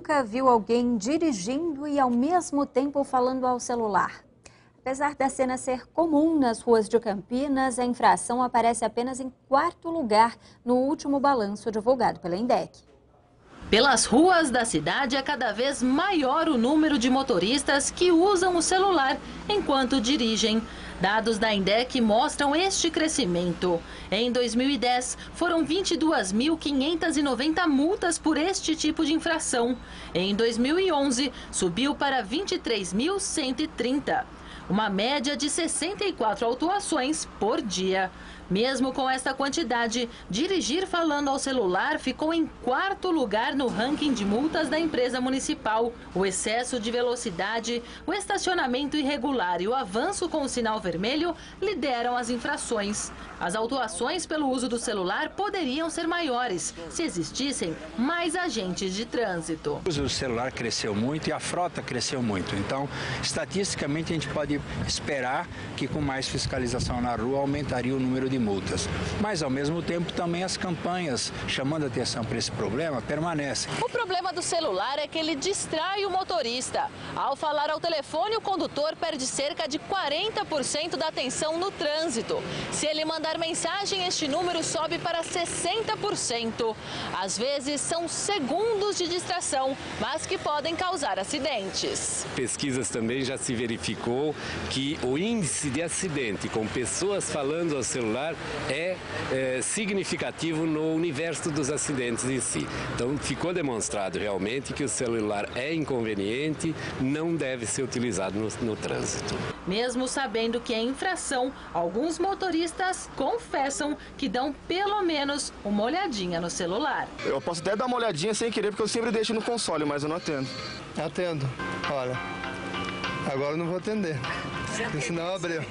nunca viu alguém dirigindo e ao mesmo tempo falando ao celular? Apesar da cena ser comum nas ruas de Campinas, a infração aparece apenas em 4º lugar no último balanço divulgado pela INDEC. Pelas ruas da cidade é cada vez maior o número de motoristas que usam o celular enquanto dirigem. Dados da INDEC mostram este crescimento. Em 2010, foram 22.590 multas por este tipo de infração. Em 2011, subiu para 23.130. Uma média de 64 autuações por dia. Mesmo com esta quantidade, dirigir falando ao celular ficou em 4º lugar no ranking de multas da empresa municipal. O excesso de velocidade, o estacionamento irregular e o avanço com o sinal vermelho lideram as infrações. As autuações pelo uso do celular poderiam ser maiores se existissem mais agentes de trânsito. O uso do celular cresceu muito e a frota cresceu muito. Então, estatisticamente, a gente pode esperar que com mais fiscalização na rua aumentaria o número de multas. Mas, ao mesmo tempo, também as campanhas chamando atenção para esse problema permanecem. O problema do celular é que ele distrai o motorista. Ao falar ao telefone, o condutor perde cerca de 40% da atenção no trânsito. Se ele mandar mensagem, este número sobe para 60%. Às vezes, são segundos de distração, mas que podem causar acidentes. Pesquisas também já se verificou que o índice de acidente com pessoas falando ao celular é significativo no universo dos acidentes em si. Então, ficou demonstrado realmente que o celular é inconveniente, não deve ser utilizado no trânsito. Mesmo sabendo que é infração, alguns motoristas confessam que dão pelo menos uma olhadinha no celular. Eu posso até dar uma olhadinha sem querer, porque eu sempre deixo no console, mas eu não atendo. Atendo. Olha, agora eu não vou atender, porque senão abriu.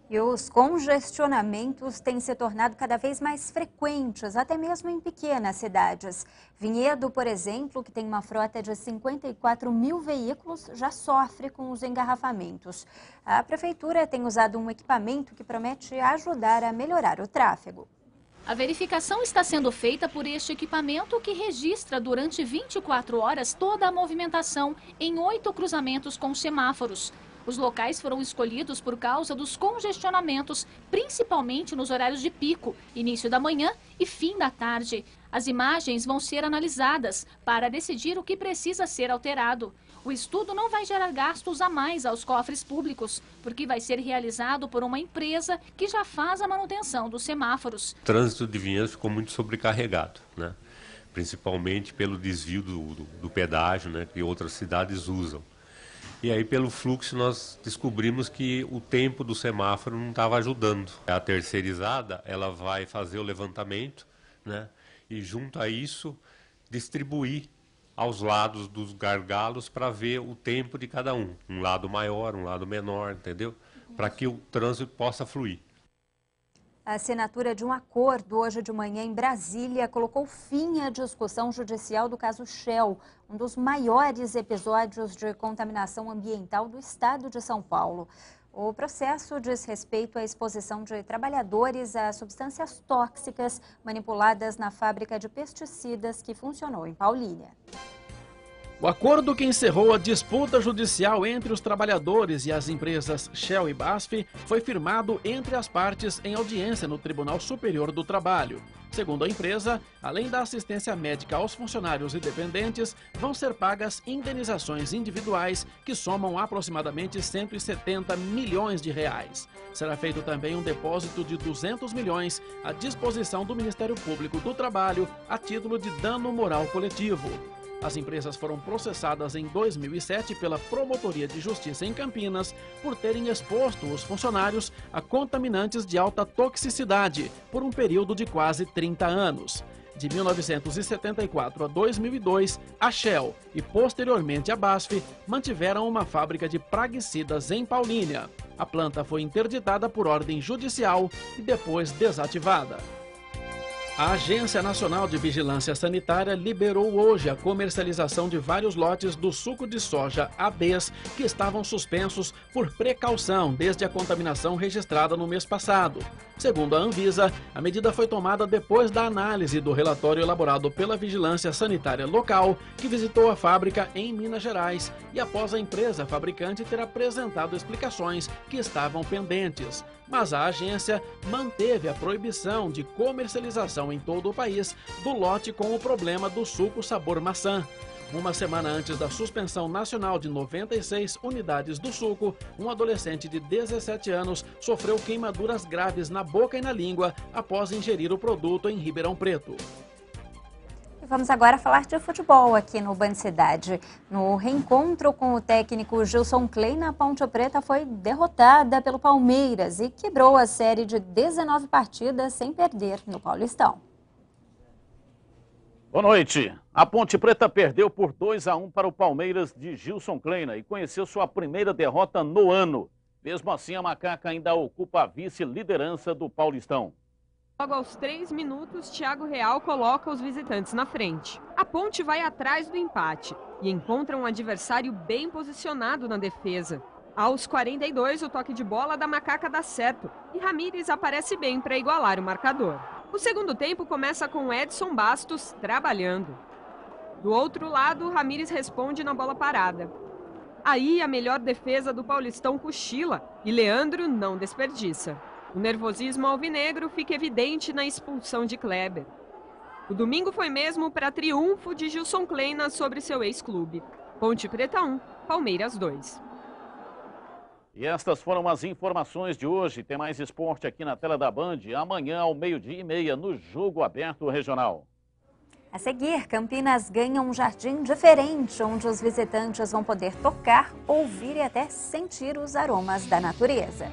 E os congestionamentos têm se tornado cada vez mais frequentes, até mesmo em pequenas cidades. Vinhedo, por exemplo, que tem uma frota de 54 mil veículos, já sofre com os engarrafamentos. A prefeitura tem usado um equipamento que promete ajudar a melhorar o tráfego. A verificação está sendo feita por este equipamento que registra durante 24 horas toda a movimentação em 8 cruzamentos com semáforos. Os locais foram escolhidos por causa dos congestionamentos, principalmente nos horários de pico, início da manhã e fim da tarde. As imagens vão ser analisadas para decidir o que precisa ser alterado. O estudo não vai gerar gastos a mais aos cofres públicos, porque vai ser realizado por uma empresa que já faz a manutenção dos semáforos. O trânsito de Vinhedo ficou muito sobrecarregado, né? Principalmente pelo desvio do pedágio, né, que outras cidades usam. E aí, pelo fluxo, nós descobrimos que o tempo do semáforo não estava ajudando. A terceirizada, ela vai fazer o levantamento, né? E junto a isso, distribuir aos lados dos gargalos para ver o tempo de cada um. Um lado maior, um lado menor, entendeu? Para que o trânsito possa fluir. A assinatura de um acordo hoje de manhã em Brasília colocou fim à discussão judicial do caso Shell, um dos maiores episódios de contaminação ambiental do estado de São Paulo. O processo diz respeito à exposição de trabalhadores a substâncias tóxicas manipuladas na fábrica de pesticidas que funcionou em Paulínia. O acordo que encerrou a disputa judicial entre os trabalhadores e as empresas Shell e BASF foi firmado entre as partes em audiência no Tribunal Superior do Trabalho. Segundo a empresa, além da assistência médica aos funcionários e dependentes, vão ser pagas indenizações individuais que somam aproximadamente 170 milhões de reais. Será feito também um depósito de 200 milhões à disposição do Ministério Público do Trabalho a título de dano moral coletivo. As empresas foram processadas em 2007 pela Promotoria de Justiça em Campinas por terem exposto os funcionários a contaminantes de alta toxicidade por um período de quase 30 anos. De 1974 a 2002, a Shell e posteriormente a BASF mantiveram uma fábrica de praguicidas em Paulínia. A planta foi interditada por ordem judicial e depois desativada. A Agência Nacional de Vigilância Sanitária liberou hoje a comercialização de vários lotes do suco de soja ABES que estavam suspensos por precaução desde a contaminação registrada no mês passado. Segundo a Anvisa, a medida foi tomada depois da análise do relatório elaborado pela Vigilância Sanitária Local, que visitou a fábrica em Minas Gerais, e após a empresa fabricante ter apresentado explicações que estavam pendentes. Mas a agência manteve a proibição de comercialização em todo o país do lote com o problema do suco sabor maçã. Uma semana antes da suspensão nacional de 96 unidades do suco, um adolescente de 17 anos sofreu queimaduras graves na boca e na língua após ingerir o produto em Ribeirão Preto. Vamos agora falar de futebol aqui no Band Cidade. No reencontro com o técnico Gilson Kleina, a Ponte Preta foi derrotada pelo Palmeiras e quebrou a série de 19 partidas sem perder no Paulistão. Boa noite. A Ponte Preta perdeu por 2-1 para o Palmeiras de Gilson Kleina e conheceu sua primeira derrota no ano. Mesmo assim, a Macaca ainda ocupa a vice-liderança do Paulistão. Logo aos 3 minutos, Thiago Real coloca os visitantes na frente. A Ponte vai atrás do empate e encontra um adversário bem posicionado na defesa. Aos 42, o toque de bola da Macaca dá certo e Ramírez aparece bem para igualar o marcador. O segundo tempo começa com Edson Bastos trabalhando. Do outro lado, Ramírez responde na bola parada. Aí a melhor defesa do Paulistão cochila e Leandro não desperdiça. O nervosismo alvinegro fica evidente na expulsão de Kleber. O domingo foi mesmo para triunfo de Gilson Kleina sobre seu ex-clube. Ponte Preta 1, Palmeiras 2. E estas foram as informações de hoje. Tem mais esporte aqui na tela da Band, amanhã ao 12h30 no Jogo Aberto Regional. A seguir, Campinas ganha um jardim diferente, onde os visitantes vão poder tocar, ouvir e até sentir os aromas da natureza.